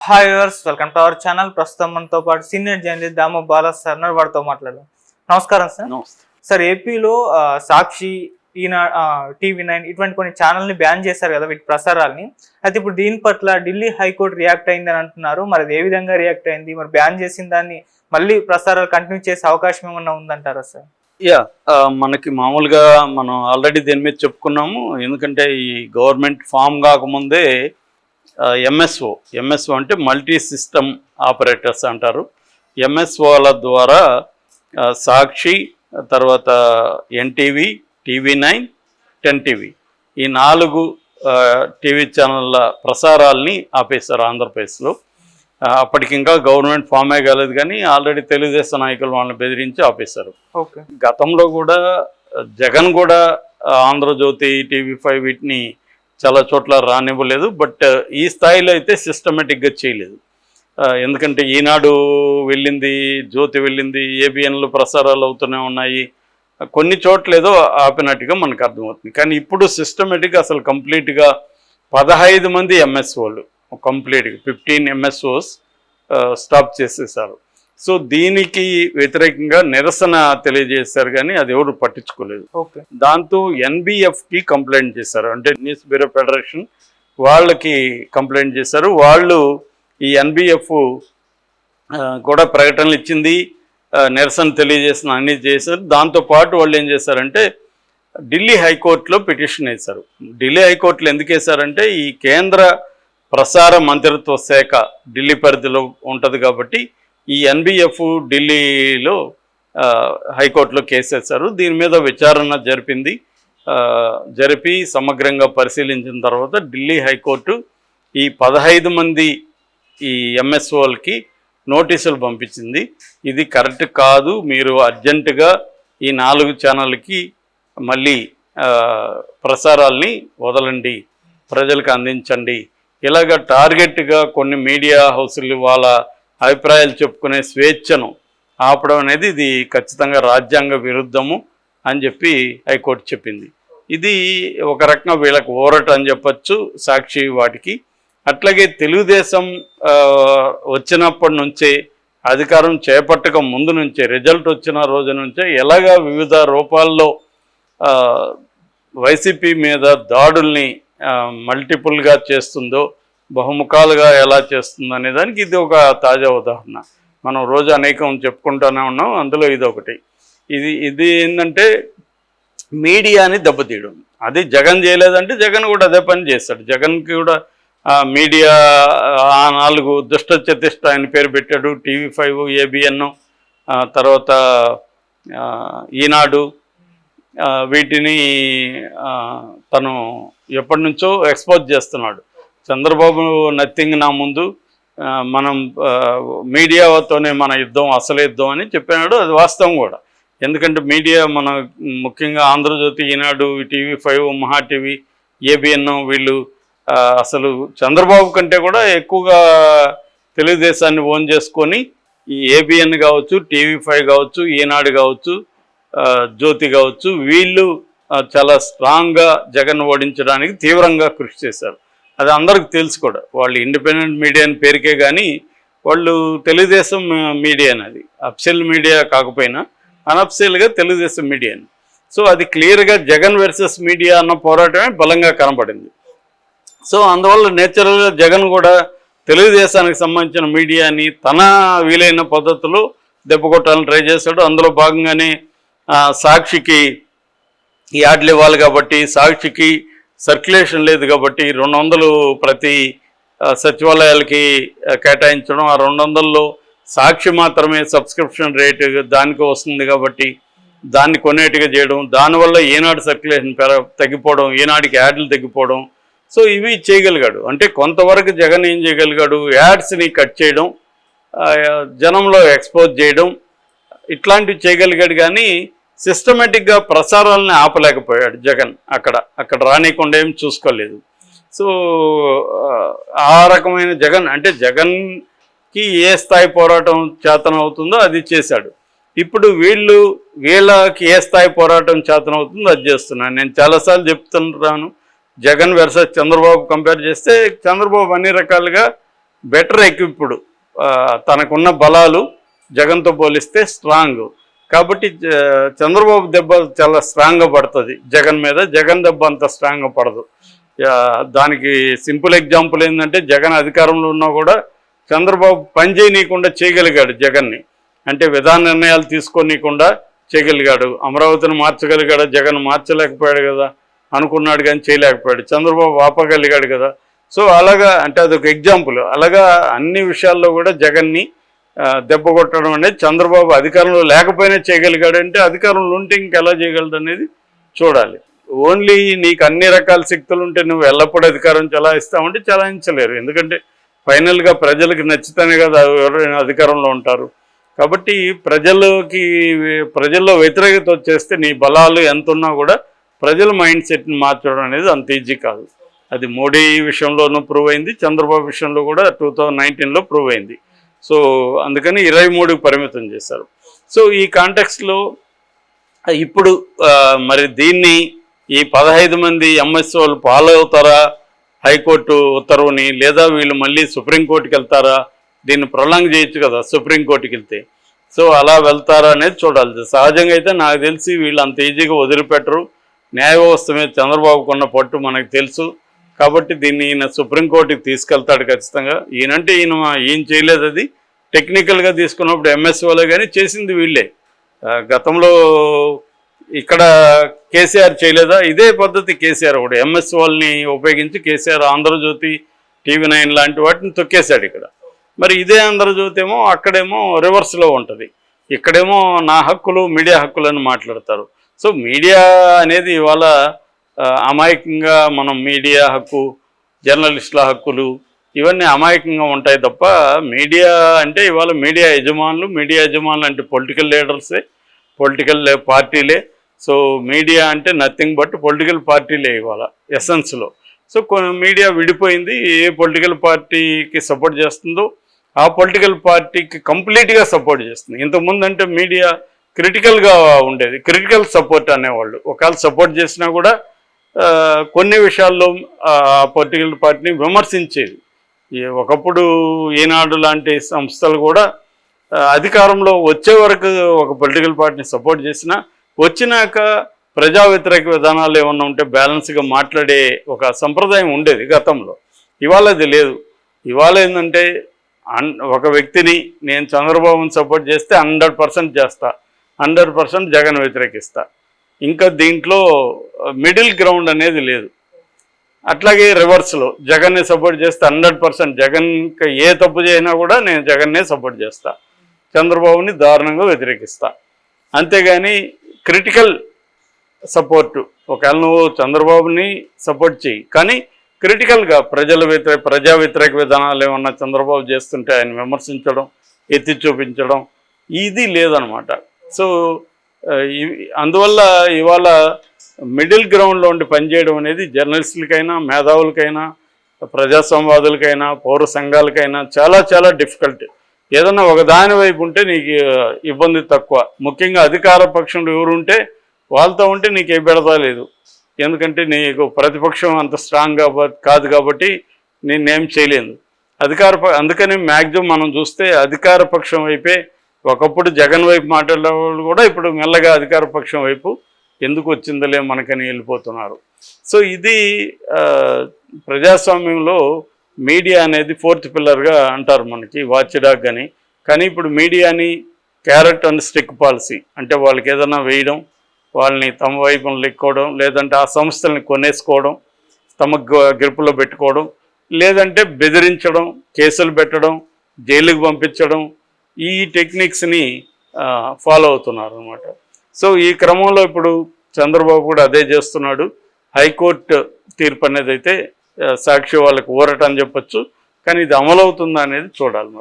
Hi viewers, welcome to our channel. ప్రస్తుతం మనతో పాటు సీనియర్ జర్నలిస్ట్ దాము బాలా సార్ వారితో మాట్లాడదాం. నమస్కారం సార్. సార్, ఏపీలో సాక్షి, టీవీ9 ఇటువంటి కొన్ని ఛానల్ని బ్యాన్ చేశారు కదా, వీటి ప్రసారాలని. అయితే ఇప్పుడు దీని పట్ల ఢిల్లీ హైకోర్టు రియాక్ట్ అయింది అని అంటున్నారు. మరి అది ఏ విధంగా రియాక్ట్ అయింది? మరి బ్యాన్ చేసిన దాన్ని మళ్ళీ ప్రసారాలు కంటిన్యూ చేసే అవకాశం ఏమన్నా ఉందంటారా సార్? మనకి మామూలుగా మనం ఆల్రెడీ దీని మీద చెప్పుకున్నాము. ఎందుకంటే ఈ గవర్నమెంట్ ఫామ్ కాకముందే ఎంఎస్ఓ అంటే మల్టీ సిస్టమ్ ఆపరేటర్స్ అంటారు. ఎంఎస్ఓల ద్వారా సాక్షి, తర్వాత ఎన్టీవీ, టీవీ9, 10TV ఈ 4 టీవీ ఛానళ్ళ ప్రసారాల్ని ఆపేశారు ఆంధ్రప్రదేశ్లో. అప్పటికి ఇంకా గవర్నమెంట్ ఫామే కాలేదు, కానీ ఆల్రెడీ తెలుగుదేశం నాయకులు వాళ్ళని బెదిరించి ఆపేశారు. గతంలో కూడా జగన్ కూడా ఆంధ్రజ్యోతి, టీవీ5 వీటిని చాలా చోట్ల రానివ్వలేదు. బట్ ఈ స్థాయిలో అయితే సిస్టమేటిక్గా చేయలేదు. ఎందుకంటే ఈనాడు వెళ్ళింది, జ్యోతి వెళ్ళింది, ఏబిఎన్లు ప్రసారాలు అవుతూనే ఉన్నాయి. కొన్ని చోట్ల ఏదో ఆపినట్టుగా మనకు అర్థమవుతుంది. కానీ ఇప్పుడు సిస్టమేటిక్గా అసలు కంప్లీట్గా 15 మంది ఎంఎస్ఓలు కంప్లీట్గా 15 ఎంఎస్ఓస్ స్టాప్ చేసేసారు. సో దీనికి వ్యతిరేకంగా నిరసన తెలియజేశారు, కానీ అది ఎవరు పట్టించుకోలేదు. దాంతో ఎన్బిఎఫ్కి కంప్లైంట్ చేశారు, అంటే న్యూస్ బ్యూరో ఫెడరేషన్ వాళ్ళకి కంప్లైంట్ చేశారు. వాళ్ళు ఈ ఎన్బిఎఫ్ కూడా ప్రకటనలు ఇచ్చింది, నిరసన తెలియజేసిన అన్ని చేశారు. దాంతోపాటు వాళ్ళు ఏం చేశారంటే ఢిల్లీ హైకోర్టులో పిటిషన్ వేశారు. ఢిల్లీ హైకోర్టులో ఎందుకు వేశారంటే ఈ కేంద్ర ప్రసార మంత్రిత్వ శాఖ ఢిల్లీ పరిధిలో ఉంటుంది కాబట్టి ఈ ఎన్బిఎఫ్ ఢిల్లీలో హైకోర్టులో కేసు వేశారు. దీని మీద విచారణ జరిపి సమగ్రంగా పరిశీలించిన తర్వాత ఢిల్లీ హైకోర్టు ఈ 15 మంది ఈ ఎంఎస్ఓలకి నోటీసులు పంపించింది. ఇది కరెక్ట్ కాదు, మీరు అర్జెంటుగా ఈ 4 ఛానళ్ళకి మళ్ళీ ప్రసారాల్ని వదలండి, ప్రజలకు అందించండి. ఇలాగ టార్గెట్గా కొన్ని మీడియా హౌసులు వాళ్ళ అభిప్రాయాలు చెప్పుకునే స్వేచ్ఛను ఆపడం అనేది ఇది ఖచ్చితంగా రాజ్యాంగ విరుద్ధము అని చెప్పి హైకోర్టు చెప్పింది. ఇది ఒక రకంగా వీళ్ళకి ఓరట అని చెప్పచ్చు సాక్షి వాటికి. అట్లాగే తెలుగుదేశం వచ్చినప్పటి నుంచే, అధికారం చేపట్టక ముందు నుంచే, రిజల్ట్ వచ్చిన రోజు నుంచే ఎలాగా వివిధ రూపాల్లో వైసీపీ మీద దాడుల్ని మల్టిపుల్గా చేస్తుందో, బహుముఖాలుగా ఎలా చేస్తుందో అనే దానికి ఇది ఒక తాజా ఉదాహరణ. మనం రోజు అనేకం చెప్పుకుంటూనే ఉన్నాం, అందులో ఇది ఒకటి. ఇది ఏంటంటే మీడియాని దెబ్బతీయడం. అది జగన్ చేయలేదంటే జగన్ కూడా అదే పని చేస్తాడు. జగన్కి కూడా మీడియా 4 దుష్ట చతిష్ట ఆయన పేరు పెట్టాడు. టీవీ5, ఏబిఎన్, తర్వాత ఈనాడు, వీటిని తను ఎప్పటి నుంచో ఎక్స్పోజ్ చేస్తున్నాడు. చంద్రబాబు నథింగ్ నా ముందు, మనం మీడియాతోనే మన యుద్ధం, అసలు యుద్ధం అని చెప్పినాడు. అది వాస్తవం కూడా. ఎందుకంటే మీడియా మన ముఖ్యంగా ఆంధ్రజ్యోతి, ఈనాడు, టీవీ5, మహా టీవీ, ఏబిఎన్ వీళ్ళు అసలు చంద్రబాబు కంటే కూడా ఎక్కువగా తెలుగుదేశాన్ని ఓన్ చేసుకొని ఈ ఏబిఎన్ కావచ్చు, టీవీ5 కావచ్చు, ఈనాడు కావచ్చు, జ్యోతి కావచ్చు, వీళ్ళు చాలా స్ట్రాంగ్గా జగన్ ఓడించడానికి తీవ్రంగా కృషి చేశారు. అది అందరికి తెలుసు కూడా. వాళ్ళు ఇండిపెండెంట్ మీడియా అని పేరుకే కానీ వాళ్ళు తెలుగుదేశం మీడియా అనేది, అఫిషియల్ మీడియా కాకపోయినా అనఫిషియల్గా తెలుగుదేశం మీడియాని. సో అది క్లియర్గా జగన్ వర్సెస్ మీడియా అన్న పోరాటమే బలంగా కనపడింది. సో అందువల్ల నేచురల్గా జగన్ కూడా తెలుగుదేశానికి సంబంధించిన మీడియాని తన వీలైన పద్ధతిలో దెబ్బకొట్టాలని ట్రై చేశాడు. అందులో భాగంగానే సాక్షికి యాడ్లు ఇవ్వాలి కాబట్టి, సాక్షికి సర్క్యులేషన్ లేదు కాబట్టి 200 ప్రతి సచివాలయాలకి కేటాయించడం, ఆ 200లో సాక్షి మాత్రమే సబ్స్క్రిప్షన్ రేటు దానికి వస్తుంది కాబట్టి దాన్ని కొనేట్టుగా చేయడం, దానివల్ల ఈనాడు సర్క్యులేషన్ తగ్గిపోవడం, ఈనాడికి యాడ్లు తగ్గిపోవడం. సో ఇవి చేయగలిగాడు. అంటే కొంతవరకు జగన్ ఏం చేయగలిగాడు, యాడ్స్ని కట్ చేయడం, జనంలో ఎక్స్పోజ్ చేయడం, ఇట్లాంటివి చేయగలిగాడు. కానీ సిస్టమేటిక్గా ప్రసారాలని ఆపలేకపోయాడు జగన్. అక్కడ రానికుండా ఏం చూసుకోలేదు. సో ఆ రకమైన జగన్ అంటే జగన్కి ఏ స్థాయి పోరాటం చేతనం అవుతుందో అది చేశాడు. ఇప్పుడు వీళ్ళకి ఏ స్థాయి పోరాటం చేతనం అవుతుందో అది చేస్తున్నాను. నేను చాలాసార్లు చెప్తున్నాను, జగన్ వర్సెస్ చంద్రబాబు కంపేర్ చేస్తే చంద్రబాబు అన్ని రకాలుగా బెటర్ ఎక్విప్డ్, తనకున్న బలాలు జగన్తో పోలిస్తే స్ట్రాంగ్. కాబట్టి చంద్రబాబు దెబ్బ చాలా స్ట్రాంగ్గా పడుతుంది జగన్ మీద, జగన్ దెబ్బ అంత స్ట్రాంగ్గా పడదు. దానికి సింపుల్ ఎగ్జాంపుల్ ఏంటంటే, జగన్ అధికారంలో ఉన్నా కూడా చంద్రబాబు పని చేయనీయకుండా చేయగలిగాడు జగన్ని. అంటే విధాన నిర్ణయాలు తీసుకోనీయకుండా చేయగలిగాడు. అమరావతిని మార్చగలిగాడు, జగన్ మార్చలేకపోయాడు కదా, అనుకున్నాడు కానీ చేయలేకపోయాడు. చంద్రబాబు ఆపగలిగాడు కదా. సో అలాగా, అంటే అదొక ఎగ్జాంపుల్. అలాగా అన్ని విషయాల్లో కూడా జగన్ని దెబ్బ కొట్టడం అనేది చంద్రబాబు అధికారంలో లేకపోయినా చేయగలిగాడు. అంటే అధికారంలో ఉంటే ఇంకెలా చేయగలడు అనేది చూడాలి. ఓన్లీ నీకు అన్ని రకాల శక్తులు ఉంటే నువ్వు ఎల్లప్పుడూ అధికారం చలాయిస్తావంటే చలాయించలేరు. ఎందుకంటే ఫైనల్గా ప్రజలకు నచ్చితేనే కదా ఎవరైనా అధికారంలో ఉంటారు. కాబట్టి ప్రజల్లో వ్యతిరేకత వచ్చేస్తే నీ బలాలు ఎంత ఉన్నా కూడా ప్రజల మైండ్ సెట్ని మార్చడం అనేది అంత ఈజీ కాదు. అది మోడీ విషయంలోనూ ప్రూవ్ అయింది, చంద్రబాబు విషయంలో కూడా 2019లో ప్రూవ్ అయింది. సో అందుకని 23కి పరిమితం చేశారు. సో ఈ కాంటెక్స్ట్లో ఇప్పుడు మరి దీన్ని ఈ 15 మంది ఎంఎస్సీ వాళ్ళు ఫాలో అవుతారా హైకోర్టు ఉత్తర్వుని, లేదా వీళ్ళు మళ్ళీ సుప్రీంకోర్టుకి వెళ్తారా? దీన్ని ప్రొలాంగ్ చేయొచ్చు కదా సుప్రీంకోర్టుకి వెళ్తే. సో అలా వెళ్తారా అనేది చూడాలి. సహజంగా అయితే నాకు తెలిసి వీళ్ళు అంత ఈజీగా వదిలిపెట్టరు. న్యాయ వ్యవస్థ మీద చంద్రబాబుకు ఉన్న పట్టు మనకు తెలుసు. కాబట్టి దీన్ని ఈయన సుప్రీంకోర్టుకి తీసుకెళ్తాడు ఖచ్చితంగా. ఈయన చేయలేదు, అది టెక్నికల్గా తీసుకున్నప్పుడు ఎంఎస్సీ వాళ్ళే, కానీ చేసింది వీళ్ళే. గతంలో ఇక్కడ కేసీఆర్ చేయలేదా? ఇదే పద్ధతి కేసీఆర్ కూడా ఎంఎస్సీ వాళ్ళని ఉపయోగించి కేసీఆర్ ఆంధ్రజ్యోతి, TV9 లాంటి వాటిని తొక్కేశాడు ఇక్కడ. మరి ఇదే ఆంధ్రజ్యోతి ఏమో అక్కడేమో రివర్స్లో ఉంటుంది. ఇక్కడేమో నా హక్కులు, మీడియా హక్కులు అని మాట్లాడతారు. సో మీడియా అనేది ఇవాళ అమాయకంగా మనం మీడియా హక్కు, జర్నలిస్టుల హక్కులు ఇవన్నీ అమాయకంగా ఉంటాయి తప్ప, మీడియా అంటే ఇవాళ మీడియా యజమానులు అంటే పొలిటికల్ లీడర్సే, పొలిటికల్ పార్టీలే. సో మీడియా అంటే నథింగ్ బట్ పొలిటికల్ పార్టీలే ఇవాళ ఎసెన్స్లో. సో మీడియా విడిపోయింది. ఏ పొలిటికల్ పార్టీకి సపోర్ట్ చేస్తుందో ఆ పొలిటికల్ పార్టీకి కంప్లీట్గా సపోర్ట్ చేస్తుంది. ఇంతకుముందు అంటే మీడియా క్రిటికల్గా ఉండేది, క్రిటికల్ సపోర్ట్ అనేవాళ్ళు. ఒకవేళ సపోర్ట్ చేసినా కూడా కొన్ని విషయాల్లో పొలిటికల్ పార్టీని విమర్శించేది. ఒకప్పుడు ఈనాడు లాంటి సంస్థలు కూడా అధికారంలో వచ్చే వరకు ఒక పొలిటికల్ పార్టీని సపోర్ట్ చేసినా, వచ్చినాక ప్రజా వ్యతిరేక విధానాలు ఏమన్నా ఉంటే బ్యాలెన్స్గా మాట్లాడే ఒక సంప్రదాయం ఉండేది గతంలో. ఇవాళ అది లేదు. ఇవాళ ఏంటంటే ఒక వ్యక్తిని నేను చంద్రబాబుని సపోర్ట్ చేస్తే 100% చేస్తా, 100% జగన్ వ్యతిరేకిస్తా. ఇంకా దీంట్లో మిడిల్ గ్రౌండ్ అనేది లేదు. అట్లాగే రివర్స్లో జగన్ని సపోర్ట్ చేస్తే 100% జగన్ ఏ తప్పు చేసినా కూడా నేను జగన్నే సపోర్ట్ చేస్తా, చంద్రబాబుని దారుణంగా వ్యతిరేకిస్తా. అంతేగాని క్రిటికల్ సపోర్టు, ఒకవేళ నువ్వు చంద్రబాబుని సపోర్ట్ చేయి కానీ క్రిటికల్గా ప్రజా వ్యతిరేక విధానాలు ఏమన్నా చంద్రబాబు చేస్తుంటే ఆయన విమర్శించడం, ఎత్తి చూపించడం ఇది లేదనమాట. సో అందువల్ల ఇవాళ మిడిల్ గ్రౌండ్లో ఉండి పనిచేయడం అనేది జర్నలిస్టులకైనా, మేధావులకైనా, ప్రజాసంవాదులకైనా, పౌర సంఘాలకైనా చాలా చాలా డిఫికల్ట్. ఏదన్నా ఒక దాని వైపు ఉంటే నీకు ఇబ్బంది తక్కువ. ముఖ్యంగా అధికార పక్షంలో ఎవరు ఉంటే వాళ్ళతో ఉంటే నీకు ఏ బెడదా లేదు. ఎందుకంటే నీకు ప్రతిపక్షం అంత స్ట్రాంగ్ కాదు కాబట్టి నేనేం చేయలేదు. అందుకని మ్యాక్సిమం మనం చూస్తే అధికార పక్షం వైపే, ఒకప్పుడు జగన్ వైపు మాట్లాడే వాళ్ళు కూడా ఇప్పుడు మెల్లగా అధికార పక్షం వైపు ఎందుకు వచ్చిందలే మనకని వెళ్ళిపోతున్నారు. సో ఇది ప్రజాస్వామ్యంలో మీడియా అనేది 4th పిల్లర్గా అంటారు మనకి, వాచ్ డాగ్ అని. కానీ ఇప్పుడు మీడియాని క్యారెట్ అండ్ స్టిక్ పాలసీ, అంటే వాళ్ళకి ఏదైనా వేయడం, వాళ్ళని తమ వైపున లెక్కోవడం, లేదంటే ఆ సంస్థల్ని కొనేసుకోవడం, తమ గ్రిప్పులో పెట్టుకోవడం, లేదంటే బెదిరించడం, కేసులు పెట్టడం, జైలుకు పంపించడం, ఈ టెక్నిక్స్ని ఫాలో అవుతున్నారు అన్నమాట. సో ఈ క్రమంలో ఇప్పుడు చంద్రబాబు కూడా అదే చేస్తున్నాడు. హైకోర్టు తీర్పు అనేది అయితే సాక్షి వాళ్ళకి ఊరట అని చెప్పొచ్చు, కానీ ఇది అమలవుతుందా అనేది చూడాలి.